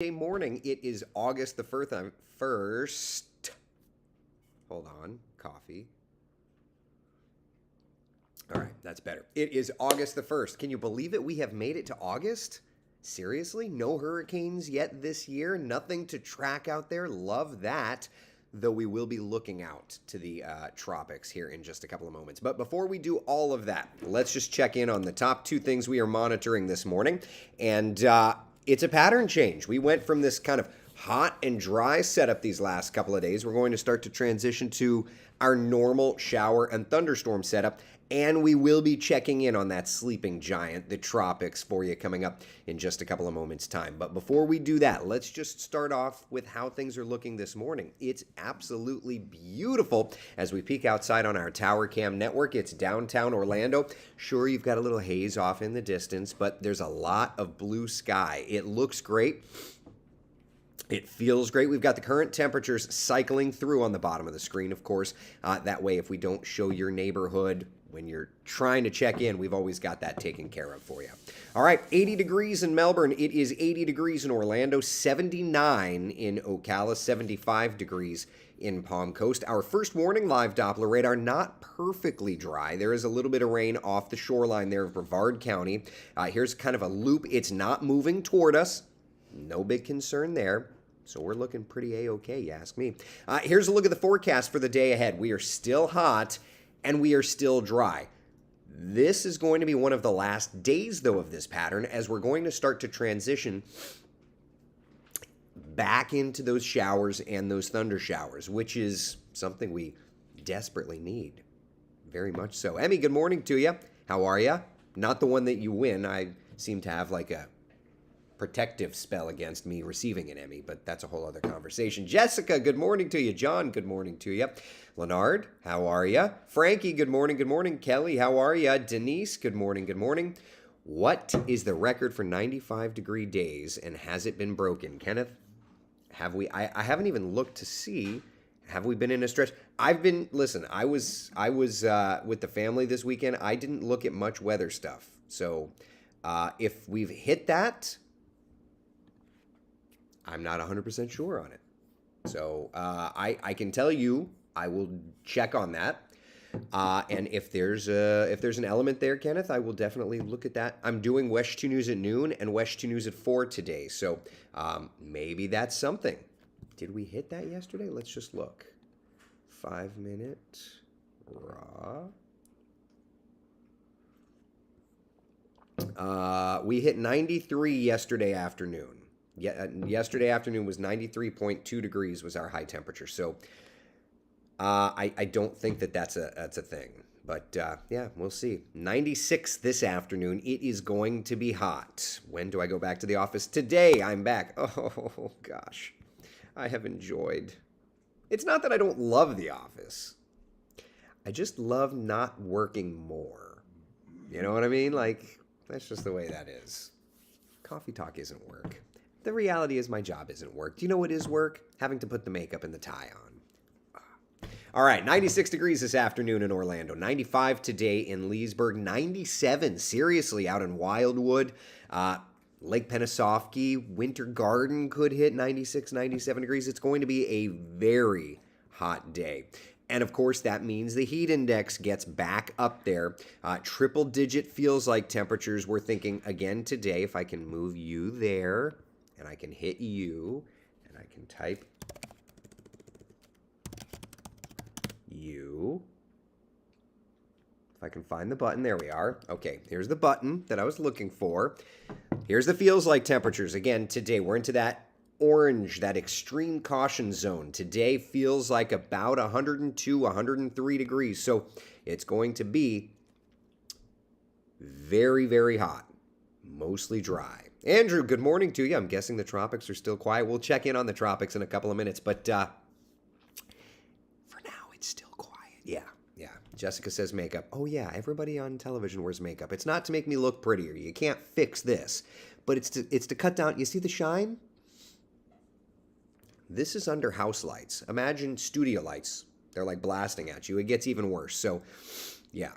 Morning. It is August the 1st. Hold on. Coffee. All right, that's better. It is August the 1st. Can you believe it? We have made it to August? Seriously? No hurricanes yet this year? Nothing to track out there? Love that. Though we will be looking out to the tropics here in just a couple of moments. But before we do all of that, let's just check in on the top two things we are monitoring this morning. And it's a pattern change. We went from this kind of hot and dry setup these last couple of days. We're going to start to transition to our normal shower and thunderstorm setup. And we will be checking in on that sleeping giant, the tropics, for you coming up in just a couple of moments' time. But before we do that, let's just start off with how things are looking this morning. It's absolutely beautiful as we peek outside on our Tower Cam network. It's downtown Orlando. Sure, you've got a little haze off in the distance, but there's a lot of blue sky. It looks great. It feels great. We've got the current temperatures cycling through on the bottom of the screen, of course. That way, if we don't show your neighborhood when you're trying to check in, we've always got that taken care of for you. All right, 80 degrees in Melbourne. It is 80 degrees in Orlando, 79 in Ocala, 75 degrees in Palm Coast. Our first warning live Doppler radar, not perfectly dry. There is a little bit of rain off the shoreline there of Brevard County. Here's kind of a loop. It's not moving toward us. No big concern there. So we're looking pretty A-okay, you ask me. Here's a look at the forecast for the day ahead. We are still hot and we are still dry. This is going to be one of the last days, though, of this pattern, as we're going to start to transition back into those showers and those thunder showers, which is something we desperately need. Very much so. Emmy, good morning to you. How are you? Not the one that you win. I seem to have like a protective spell against me receiving an Emmy, but that's a whole other conversation. Jessica, good morning to you. John, good morning to you. Leonard, how are you? Frankie, good morning, good morning. Kelly, how are you? Denise, good morning, good morning. What is the record for 95-degree days, and has it been broken? Kenneth, have we? I haven't even looked to see. Have we been in a stretch? Listen, I was with the family this weekend. I didn't look at much weather stuff. So if we've hit that, I'm not 100% sure on it. So I can tell you, I will check on that. And if there's an element there, Kenneth, I will definitely look at that. I'm doing WESH 2 News at noon and WESH 2 News at 4 today. So maybe that's something. Did we hit that yesterday? Let's just look. 5-minute raw. We hit 93 yesterday afternoon. Yesterday afternoon was 93.2 degrees was our high temperature. So I don't think that's a thing. But yeah, we'll see. 96 this afternoon. It is going to be hot. When do I go back to the office? Today I'm back. Oh, gosh. I have enjoyed. It's not that I don't love the office. I just love not working more. You know what I mean? Like, that's just the way that is. Coffee talk isn't work. The reality is my job isn't work. Do you know what is work? Having to put the makeup and the tie on. All right, 96 degrees this afternoon in Orlando. 95 today in Leesburg. 97, seriously, out in Wildwood. Lake Pennsauken, Winter Garden could hit 96, 97 degrees. It's going to be a very hot day. And of course, that means the heat index gets back up there. Triple digit feels like temperatures. We're thinking again today, if I can move you there, and I can hit you, and I can type you. If I can find the button, there we are. Okay, here's the button that I was looking for. Here's the feels like temperatures. Again, today we're into that orange, that extreme caution zone. Today feels like about 102, 103 degrees. So it's going to be very, very hot, mostly dry. Andrew, good morning to you. I'm guessing the tropics are still quiet. We'll check in on the tropics in a couple of minutes, but for now, it's still quiet. Yeah. Jessica says makeup. Oh, yeah, everybody on television wears makeup. It's not to make me look prettier. You can't fix this, but it's to cut down. You see the shine? This is under house lights. Imagine studio lights. They're like blasting at you. It gets even worse. So, yeah.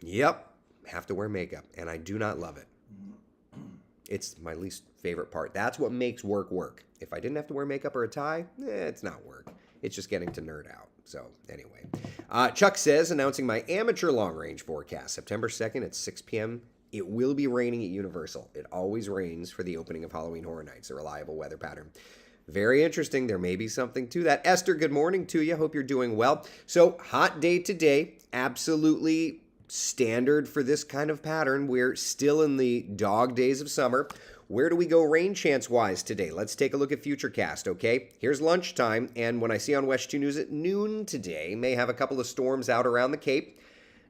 Yep. Have to wear makeup, and I do not love it. It's my least favorite part. That's what makes work work. If I didn't have to wear makeup or a tie, it's not work. It's just getting to nerd out. So anyway, Chuck says, announcing my amateur long range forecast, September 2nd at 6 p.m. It will be raining at Universal. It always rains for the opening of Halloween Horror Nights, a reliable weather pattern. Very interesting. There may be something to that. Esther, good morning to you. Hope you're doing well. So, hot day today. Absolutely standard for this kind of pattern. We're still in the dog days of summer. Where do we go rain chance wise today? Let's take a look at Futurecast, okay? Here's lunchtime, and when I see on West 2 News at noon today, may have a couple of storms out around the Cape.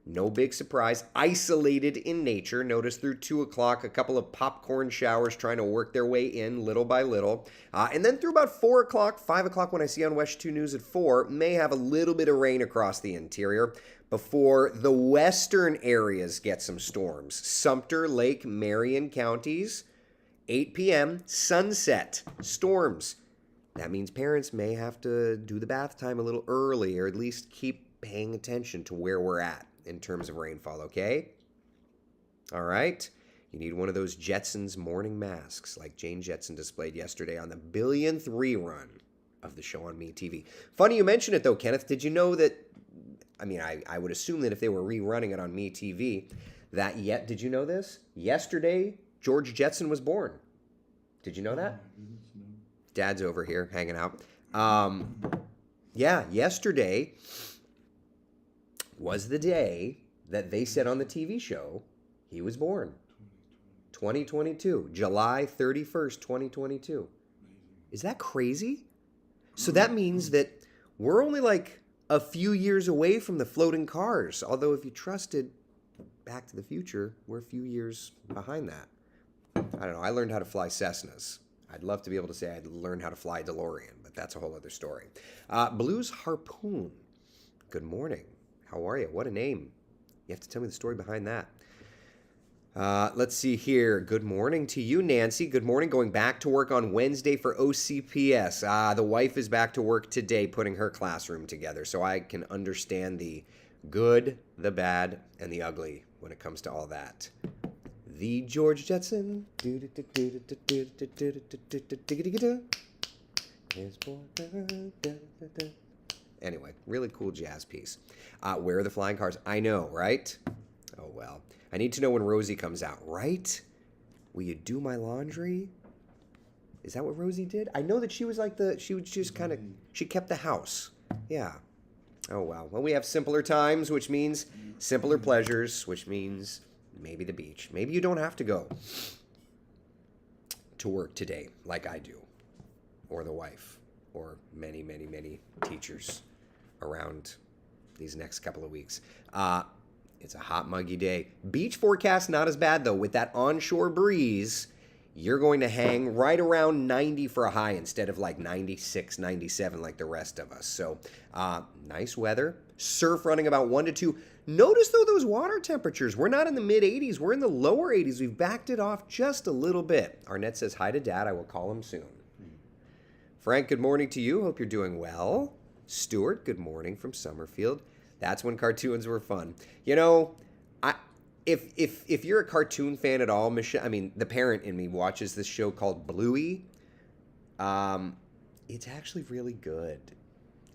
No big surprise. Isolated in nature. Notice through 2 o'clock, a couple of popcorn showers trying to work their way in little by little. And then through about 4 o'clock, 5 o'clock when I see on West 2 News at 4, may have a little bit of rain across the interior before the western areas get some storms. Sumter, Lake, Marion counties, 8 p.m., sunset, storms. That means parents may have to do the bath time a little early, or at least keep paying attention to where we're at in terms of rainfall, okay? All right. You need one of those Jetsons morning masks like Jane Jetson displayed yesterday on the billionth rerun of the show on MeTV. Funny you mention it, though, Kenneth. Did you know that, I would assume that if they were rerunning it on MeTV, did you know this? Yesterday, George Jetson was born. Did you know that? Dad's over here hanging out. Yesterday was the day that they said on the TV show he was born. 2022, July 31st, 2022. Is that crazy? So that means that we're only like a few years away from the floating cars. Although if you trusted Back to the Future, we're a few years behind that. I don't know. I learned how to fly Cessnas. I'd love to be able to say I'd learned how to fly DeLorean, but that's a whole other story. Blues Harpoon. Good morning. How are you? What a name. You have to tell me the story behind that. Let's see here. Good morning to you, Nancy. Good morning. Going back to work on Wednesday for OCPS. The wife is back to work today putting her classroom together, so I can understand the good, the bad, and the ugly when it comes to all that. The George Jetson. Anyway, really cool jazz piece. Where are the flying cars? I know, right? Oh, well. I need to know when Rosie comes out, right? Will you do my laundry? Is that what Rosie did? I know that she was like she kept the house. Yeah. Oh, well. Well, we have simpler times, which means simpler pleasures, which means maybe the beach. Maybe you don't have to go to work today like I do, or the wife, or many, many, many teachers around these next couple of weeks. It's a hot, muggy day. Beach forecast, not as bad, though. With that onshore breeze, you're going to hang right around 90 for a high instead of like 96, 97 like the rest of us. So nice weather. Surf running about 1 to 2. Notice, though, those water temperatures. We're not in the mid-80s. We're in the lower 80s. We've backed it off just a little bit. Arnett says, hi to Dad. I will call him soon. Frank, good morning to you. Hope you're doing well. Stuart, good morning from Summerfield. That's when cartoons were fun. You know, if you're a cartoon fan at all, Michelle, the parent in me watches this show called Bluey. It's actually really good.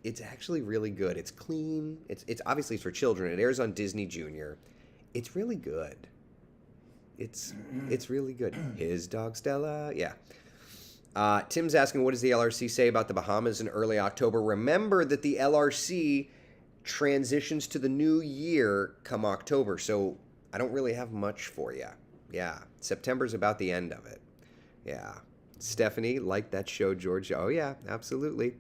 It's actually really good. It's clean. It's obviously for children. It airs on Disney Junior. It's really good. It's really good. His dog Stella, yeah. Tim's asking, what does the LRC say about the Bahamas in early October? Remember that the LRC transitions to the new year come October, so I don't really have much for you. Yeah, September's about the end of it. Yeah. Stephanie, like that show, George. Oh, yeah, absolutely.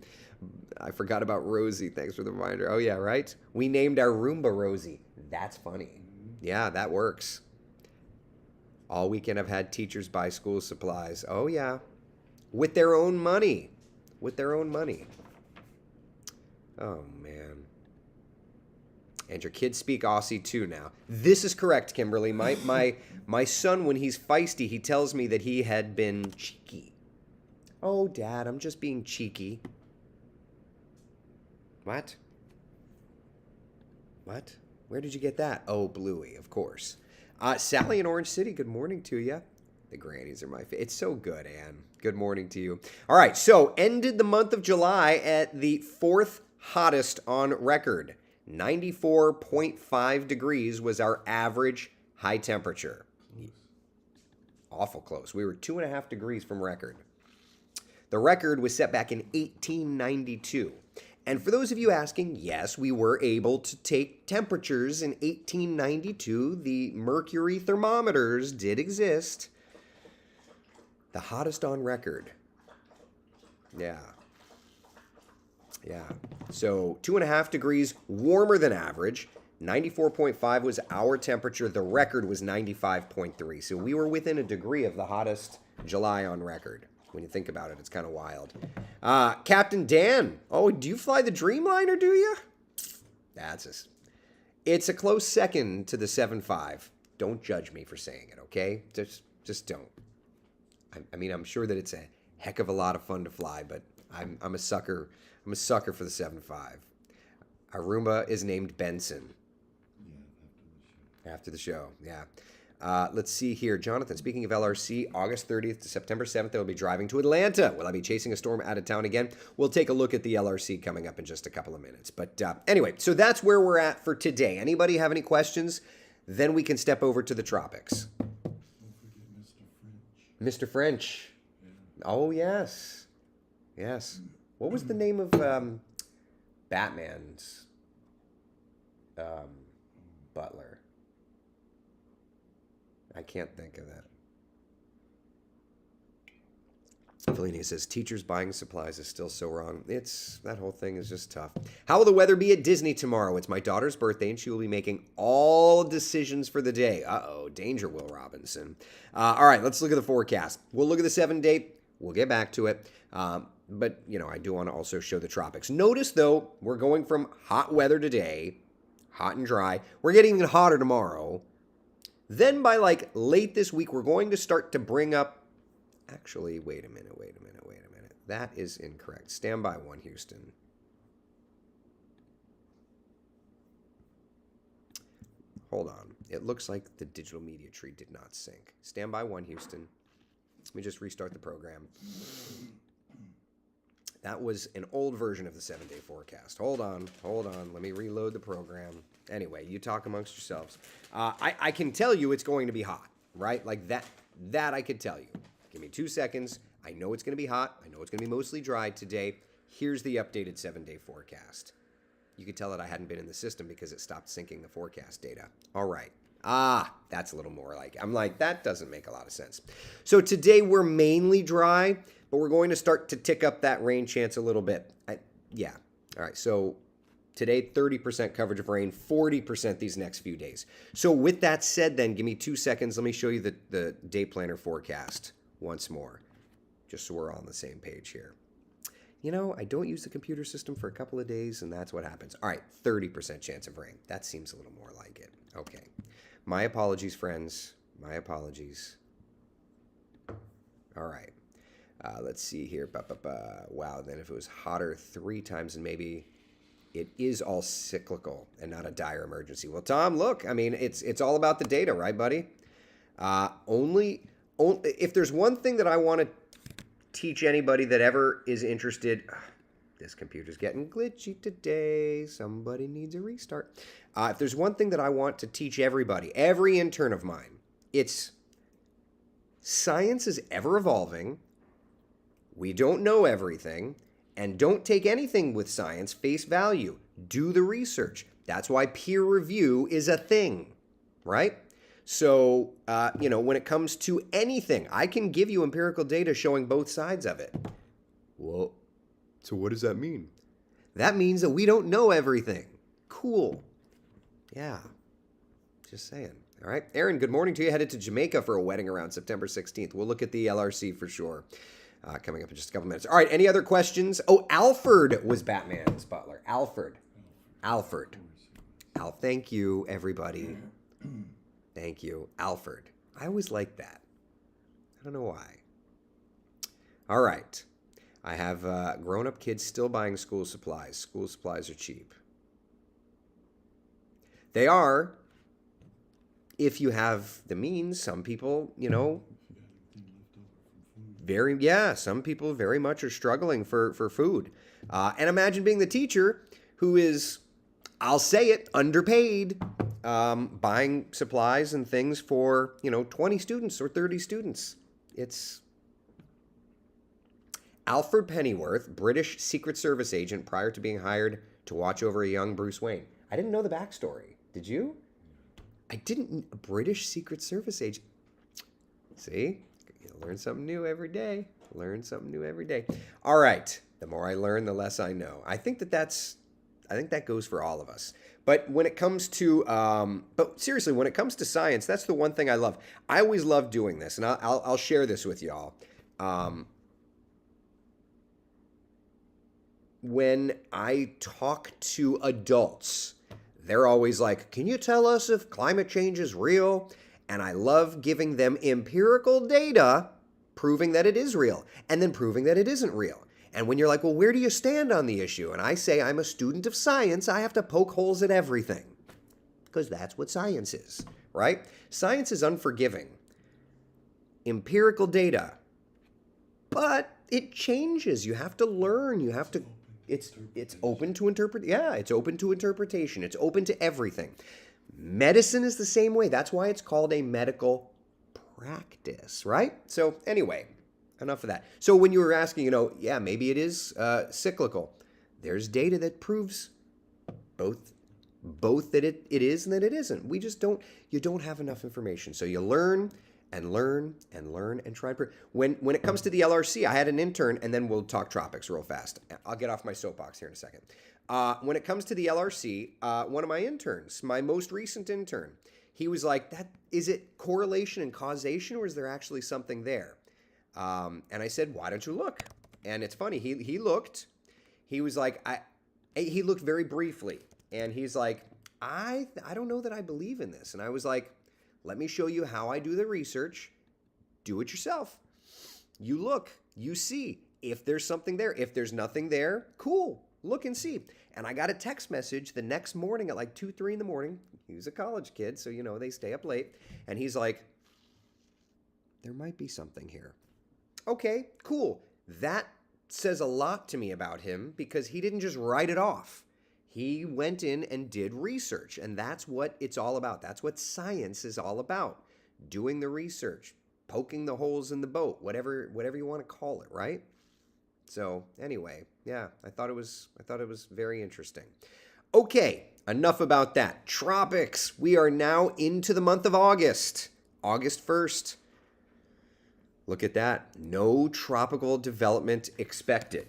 I forgot about Rosie. Thanks for the reminder. Oh, yeah, right? We named our Roomba Rosie. That's funny. Yeah, that works. All weekend I've had teachers buy school supplies. Oh, yeah. With their own money. With their own money. Oh, man. And your kids speak Aussie too now. This is correct, Kimberly. My son, when he's feisty, he tells me that he had been cheeky. Oh, Dad, I'm just being cheeky. What? What? Where did you get that? Oh, Bluey, of course. Sally in Orange City, good morning to you. The grannies are my favorite. It's so good, Anne. Good morning to you. All right, so ended the month of July at the fourth hottest on record. 94.5 degrees was our average high temperature. Awful close. We were 2.5 degrees from record. The record was set back in 1892. And for those of you asking, yes, we were able to take temperatures in 1892. The mercury thermometers did exist. The hottest on record. Yeah. So 2.5 degrees warmer than average. 94.5 was our temperature. The record was 95.3. So we were within a degree of the hottest July on record. When you think about it, it's kind of wild. Captain Dan. Oh, do you fly the Dreamliner, do you? It's a close second to the 7.5. Don't judge me for saying it, okay? Just don't. I mean, I'm sure that it's a heck of a lot of fun to fly, but I'm a sucker. I'm a sucker for the 7.5. Aruma is named Benson. After the show, yeah. Let's see here. Jonathan, speaking of LRC, August 30th to September 7th, I will be driving to Atlanta. Will I be chasing a storm out of town again? We'll take a look at the LRC coming up in just a couple of minutes. But anyway, so that's where we're at for today. Anybody have any questions? Then we can step over to the tropics. Mr. French. Yeah. Oh, yes. Yes. What was the name of Batman's butler? I can't think of that. Fellini says, teachers buying supplies is still so wrong. That whole thing is just tough. How will the weather be at Disney tomorrow? It's my daughter's birthday, and she will be making all decisions for the day. Uh-oh, danger, Will Robinson. All right, let's look at the forecast. We'll look at the 7-day. We'll get back to it. But, I do want to also show the tropics. Notice, though, we're going from hot weather today, hot and dry. We're getting even hotter tomorrow. Then by late this week, we're going to start to bring up. Actually, wait a minute. That is incorrect. Stand by one, Houston. Hold on. It looks like the digital media tree did not sync. Stand by one, Houston. Let me just restart the program. That was an old version of the 7-day forecast. Hold on. Let me reload the program. Anyway, you talk amongst yourselves. I can tell you it's going to be hot, right? Like that I could tell you. Give me 2 seconds. I know it's going to be hot. I know it's going to be mostly dry today. Here's the updated 7-day forecast. You could tell that I hadn't been in the system because it stopped syncing the forecast data. All right. That's a little more I'm like, that doesn't make a lot of sense. So today we're mainly dry, but we're going to start to tick up that rain chance a little bit. Yeah. All right. So today, 30% coverage of rain, 40% these next few days. So with that said, then give me 2 seconds. Let me show you the day planner forecast once more, just so we're all on the same page here. I don't use the computer system for a couple of days, and that's what happens. All right, 30% chance of rain. That seems a little more like it. Okay. My apologies, friends. My apologies. All right. Let's see here. Wow, then if it was hotter 3 times, and maybe it is all cyclical and not a dire emergency. Well, Tom, look, I mean, it's all about the data, right, buddy? Only if there's one thing that I want to teach anybody that ever is interested. This computer's getting glitchy today. Somebody needs a restart. If there's one thing that I want to teach everybody, every intern of mine, it's science is ever evolving. We don't know everything. And don't take anything with science face value. Do the research. That's why peer review is a thing, right? So, when it comes to anything, I can give you empirical data showing both sides of it. Well, so what does that mean? That means that we don't know everything. Cool. Yeah. Just saying. All right. Aaron, good morning to you. Headed to Jamaica for a wedding around September 16th. We'll look at the LRC for sure. Coming up in just a couple minutes. All right, any other questions? Oh, Alfred was Batman's butler. Alfred. Thank you, everybody. Thank you. Alfred. I always like that. I don't know why. All right. I have grown-up kids still buying school supplies. School supplies are cheap. They are, if you have the means. Some people, some people very much are struggling for food. And imagine being the teacher who is, I'll say it, underpaid, buying supplies and things for, 20 students or 30 students. It's Alfred Pennyworth, British Secret Service agent prior to being hired to watch over a young Bruce Wayne. I didn't know the backstory. Did you? I didn't. British Secret Service agent. See? You learn something new every day. Learn something new every day. All right. The more I learn, the less I know. I think that goes for all of us. But when it comes to, but seriously, when it comes to science, that's the one thing I love. I always love doing this, and I'll share this with y'all. When I talk to adults, they're always like, can you tell us if climate change is real? And I love giving them empirical data proving that it is real and then proving that it isn't real. And when you're like, well, where do you stand on the issue? And I say, I'm a student of science. I have to poke holes at everything because that's what science is, right? Science is unforgiving. Empirical data. But it changes. You have to learn. You have to, it's open to it's open to interpretation. It's open to everything. Medicine is the same way. That's why it's called a medical practice, right? So anyway, enough of that. So when you were asking, maybe it is cyclical. There's data that proves both that it is and that it isn't. You don't have enough information. So you learn and learn and learn and try. When it comes to the LRC, I had an intern, and then we'll talk tropics real fast. I'll get off my soapbox here in a second. When it comes to the LRC, one of my interns, my most recent intern, he was like, is it correlation and causation, or is there actually something there? And I said, why don't you look? And it's funny, he looked. He was like, he looked very briefly, and he's like, I don't know that I believe in this. And I was like, let me show you how I do the research. Do it yourself. You look, you see if there's something there. If there's nothing there, cool. Look and see. And I got a text message the next morning at like 2, 3 in the morning. He was a college kid, so they stay up late. And he's like, there might be something here. Okay, cool. That says a lot to me about him because he didn't just write it off. He went in and did research, and that's what it's all about. That's what science is all about. Doing the research, poking the holes in the boat, whatever you want to call it, right? So anyway, yeah, I thought it was very interesting. Okay, enough about that. Tropics. We are now into the month of August. August 1st. Look at that. No tropical development expected.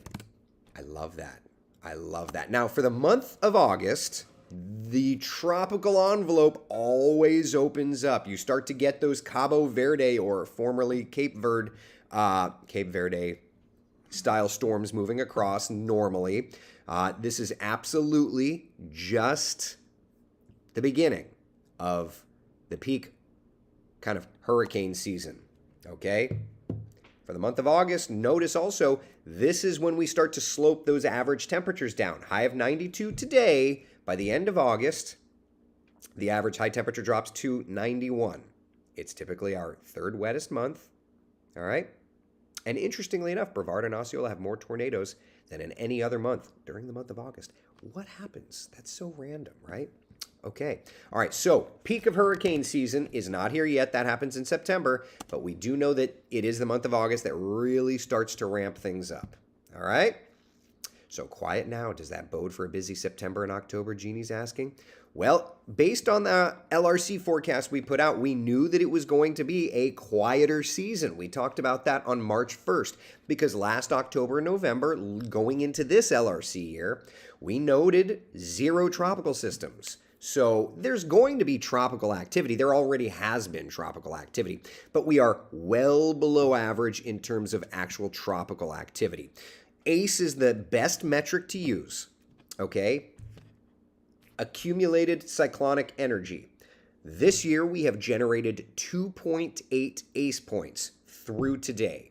I love that. I love that. Now, for the month of August, the tropical envelope always opens up. You start to get those Cabo Verde, or formerly Cape Verde style storms moving across normally. This is absolutely just the beginning of the peak kind of hurricane season, okay? For the month of August, notice also, this is when we start to slope those average temperatures down. High of 92 today. By the end of August, the average high temperature drops to 91. It's typically our third wettest month, all right? And interestingly enough, Brevard and Osceola have more tornadoes than in any other month during the month of August. What happens? That's so random, right? Okay. All right. So peak of hurricane season is not here yet. That happens in September, but we do know that it is the month of August that really starts to ramp things up. All right. So quiet now. Does that bode for a busy September and October? Jeannie's asking. Well, based on the LRC forecast we put out, we knew that it was going to be a quieter season. We talked about that on March 1st because last October and November, going into this LRC year, we noted 0 tropical systems. So there's going to be tropical activity. There already has been tropical activity, but we are well below average in terms of actual tropical activity. ACE is the best metric to use, okay? Accumulated cyclonic energy. This year, we have generated 2.8 ACE points through today.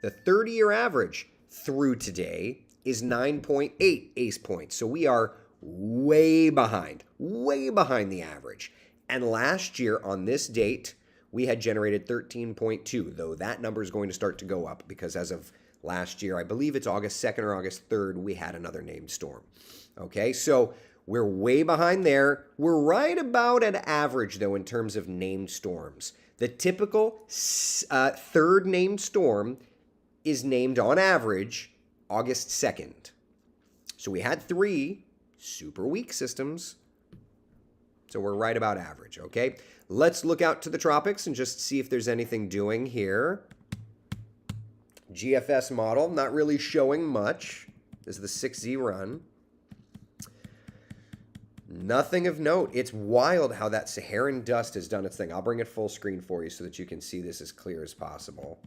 The 30-year average through today is 9.8 ACE points. So we are way behind the average. And last year on this date, we had generated 13.2, though that number is going to start to go up because as of last year, I believe it's August 2nd or August 3rd, we had another named storm. Okay, so we're way behind there. We're right about at average, though, in terms of named storms. The typical third named storm is named on average August 2nd. So we had 3 super weak systems. So we're right about average, okay? Let's look out to the tropics and just see if there's anything doing here. GFS model, not really showing much. This is the 6Z run. Nothing of note. It's wild how that Saharan dust has done its thing. I'll bring it full screen for you so that you can see this as clear as possible.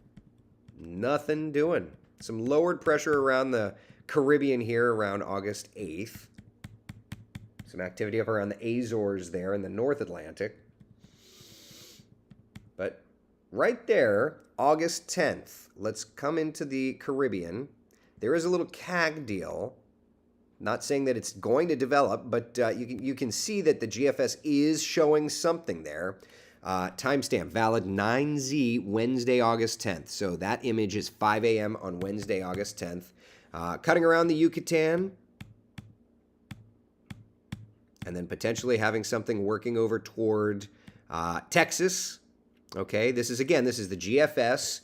Nothing doing. Some lowered pressure around the Caribbean here around August 8th. Some activity up around the Azores there in the North Atlantic. But right there, August 10th, let's come into the Caribbean. There is a little CAG deal. Not saying that it's going to develop, but you can see that the GFS is showing something there. Timestamp, valid 9Z, Wednesday, August 10th. So that image is 5 a.m. on Wednesday, August 10th. Cutting around the Yucatan. And then potentially having something working over toward Texas. Okay, this is the GFS.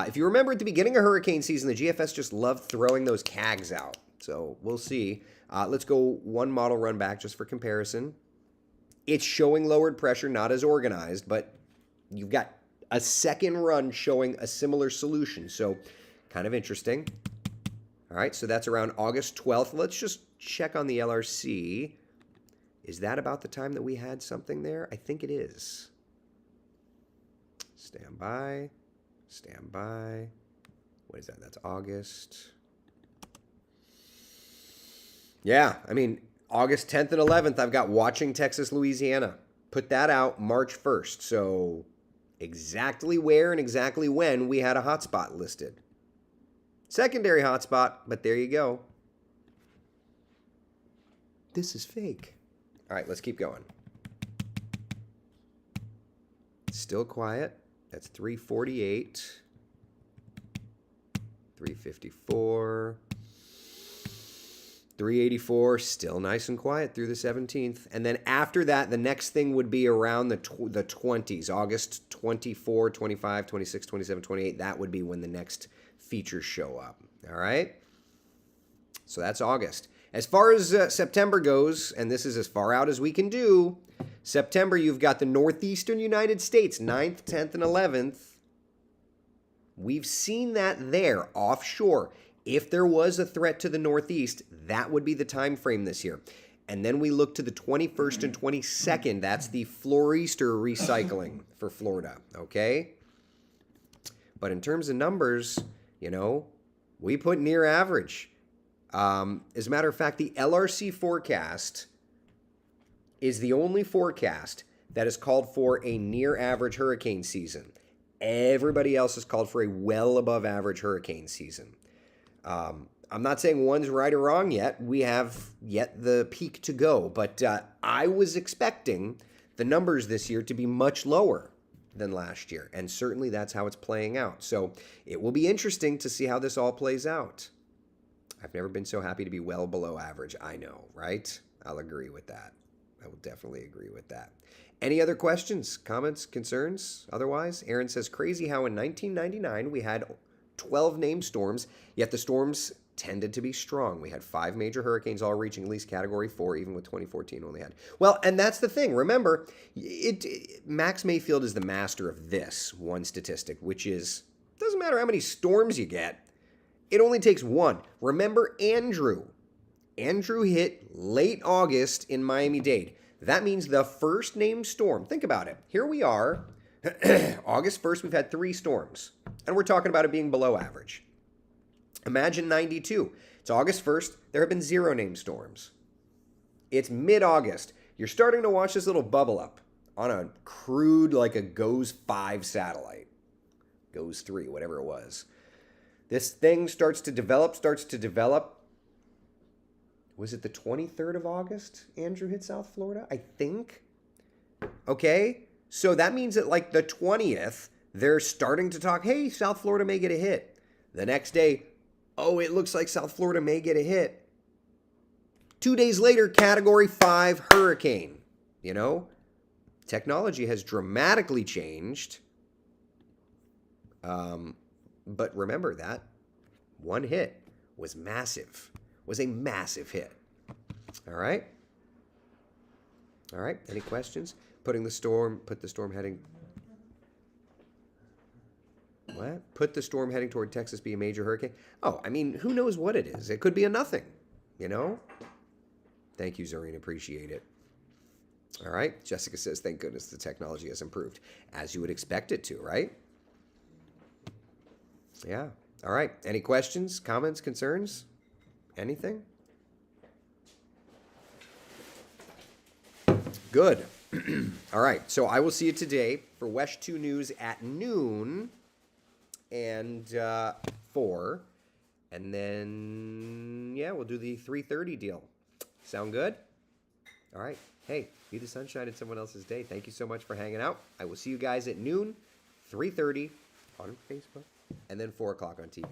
If you remember at the beginning of hurricane season, the GFS just loved throwing those CAGs out. So we'll see. Let's go one model run back just for comparison. It's showing lowered pressure, not as organized, but you've got a second run showing a similar solution. So kind of interesting. All right, so that's around August 12th. Let's just check on the LRC. Is that about the time that we had something there? I think it is. Stand by. Stand by. What is that? That's August. Yeah, I mean, August 10th and 11th, I've got Watching Texas, Louisiana. Put that out March 1st. So exactly where and exactly when we had a hotspot listed. Secondary hotspot, but there you go. This is fake. All right, let's keep going. Still quiet. That's 348. 354. 384, still nice and quiet through the 17th. And then after that, the next thing would be around the 20s, August 24, 25, 26, 27, 28. That would be when the next features show up. All right? So that's August. As far as September goes, and this is as far out as we can do, September, you've got the northeastern United States, 9th, 10th, and 11th. We've seen that there, offshore. If there was a threat to the Northeast, that would be the time frame this year. And then we look to the 21st and 22nd. That's the Florester recycling for Florida, okay? But in terms of numbers, we put near average. As a matter of fact, the LRC forecast is the only forecast that is called for a near average hurricane season. Everybody else is called for a well above average hurricane season. I'm not saying one's right or wrong yet. We have yet the peak to go. But I was expecting the numbers this year to be much lower than last year. And certainly that's how it's playing out. So it will be interesting to see how this all plays out. I've never been so happy to be well below average. I know, right? I'll agree with that. I will definitely agree with that. Any other questions, comments, concerns? Otherwise, Aaron says, crazy how in 1999 we had 12 named storms, yet the storms tended to be strong. We had 5 major hurricanes all reaching at least Category 4, even with 2014 only had. Well, and that's the thing. Remember, Max Mayfield is the master of this one statistic, which is, doesn't matter how many storms you get, it only takes one. Remember Andrew. Andrew hit late August in Miami-Dade. That means the first named storm. Think about it. Here we are. August 1st, we've had 3 storms. And we're talking about it being below average. Imagine 92. It's August 1st. There have been 0 named storms. It's mid-August. You're starting to watch this little bubble up on a crude, like a GOES 5 satellite. GOES 3, whatever it was. This thing starts to develop. Was it the 23rd of August Andrew hit South Florida? I think. Okay. So that means that like the 20th, they're starting to talk, hey, South Florida may get a hit. The next day, oh, it looks like South Florida may get a hit. 2 days later, Category 5 hurricane. You know, technology has dramatically changed. But remember that one hit was massive, was a massive hit. All right. All right. Any questions? Put the storm heading. What? Put the storm heading toward Texas be a major hurricane? Oh, I mean, who knows what it is? It could be a nothing, you know? Thank you, Zorine. Appreciate it. All right. Jessica says, thank goodness the technology has improved. As you would expect it to, right? Yeah. All right. Any questions, comments, concerns? Anything? Good. All right. So I will see you today for WESH 2 News at noon and 4. And then, yeah, we'll do the 3:30 deal. Sound good? All right. Hey, be the sunshine in someone else's day. Thank you so much for hanging out. I will see you guys at noon, 3:30 on Facebook, and then 4 o'clock on TV.